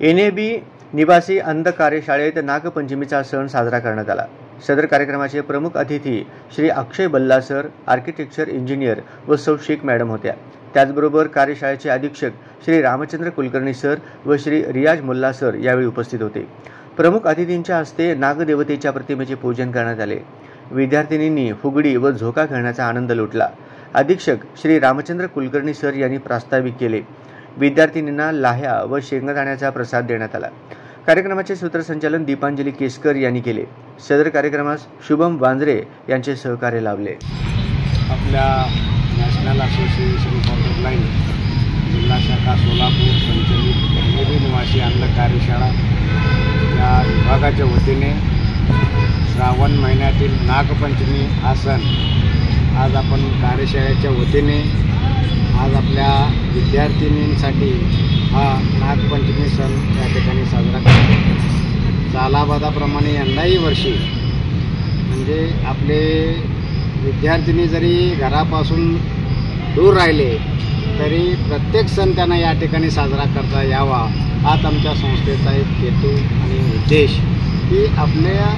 NAB निवासी अंध कार्यशाळेत नागपंचमीचा सण साजरा करण्यात आला। सदर कार्यक्रमाचे प्रमुख अतिथी श्री अक्षय बल्ला सर, आर्किटेक्चर इंजिनियर व सौ शेख मॅडम होत्या। त्याचबरोबर कार्यशाळेचे अधीक्षक श्री रामचंद्र कुलकर्णी सर व श्री रियाज मुल्ला सर यावेळी उपस्थित होते। प्रमुख अतिथींच्या हस्ते नागदेवतेच्या प्रतिमेचे पूजन करण्यात आले। विद्यार्थिनींनी फुगडी व झोका खेळण्याचा आनंद लुटला। अधीक्षक श्री रामचंद्र कुलकर्णी सर यांनी प्रास्ताविक केले। विद्यार्थिनींना लाह्या व शेंगदाण्याचा प्रसाद देण्यात आला। कार्यक्रमाचे सूत्रसंचालन दीपांजली केसकर यांनी केले। सदर कार्यक्रमास शुभम वांजरे यांचे सहकार्य लाभले। आपल्या national association for the blind जिल्हा शाखा सोलापूर संचलित NAB निवासी अंध कार्यशाळा या विभागाच्या वतीने श्रावण महिन्यातील नागपंचमी हा सण आज आपण कार्यशाळेच्या वतीने आज आपल्या विद्यार्थिनींसाठी हा नागपंचमी सण या ठिकाणी साजरा करतो। सालाबादाप्रमाणे यंदाही वर्षी म्हणजे आपले विद्यार्थिनी जरी घरापासून दूर राहिले तरी प्रत्येक सण त्यांना या ठिकाणी साजरा करता यावा हाच आमच्या संस्थेचा एक हेतू आणि उद्देश की आपल्या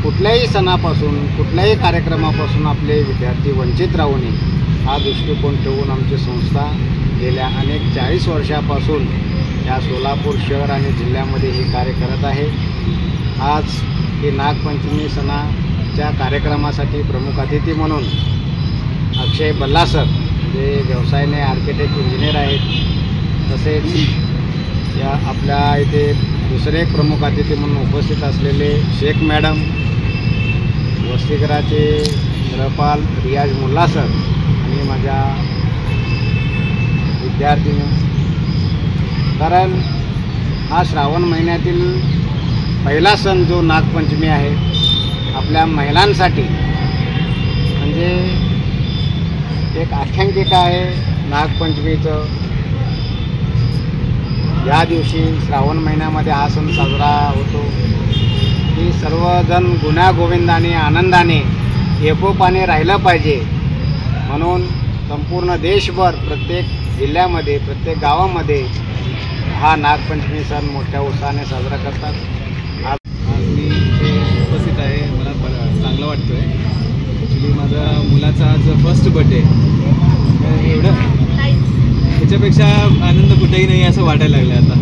कुठल्याही सणापासून कुठल्याही कार्यक्रमापासून आपले विद्यार्थी वंचित राहू नये हा दृष्टिकोन ठेवून आमची संस्था गेल्या अनेक 40 वर्षापासून या सोलापूर शहर आणि जिल्ह्यामध्ये हे कार्य करत आहे। आज हे नागपंचमी सणाच्या कार्यक्रमासाठी प्रमुख अतिथी म्हणून अक्षय बल्ला सर जे व्यवसायाने आर्किटेक्ट इंजिनियर आहेत, तसेच या आपल्या इथे दुसरे एक प्रमुख अतिथी म्हणून उपस्थित असलेले शेख मॅडम, वसतिगृहाचे रपाल रियाज मुल्ला सर आणि माझ्या विद्यार्थिनी, कारण हा श्रावण महिन्यातील पहिला सण जो नागपंचमी आहे आपल्या महिलांसाठी म्हणजे एक आख्यायिका आहे नागपंचमीचं। या दिवशी श्रावण महिन्यामध्ये हा सण साजरा होतो की सर्वजण गुण्यागोविंदाने आनंदाने एकोपाने राहिलं पाहिजे म्हणून संपूर्ण देशभर प्रत्येक जिल्ह्यामध्ये प्रत्येक गावामध्ये हा नागपंचमी सण मोठ्या उत्साहाने साजरा करतात। आज मी इथे उपस्थित आहे, मला चांगलं वाटतं आहे। ॲक्च्युली माझ्या मुलाचा आज फर्स्ट बर्थडे, एवढं त्याच्यापेक्षा आनंद कुठेही नाही असं वाटायला लागलं आता।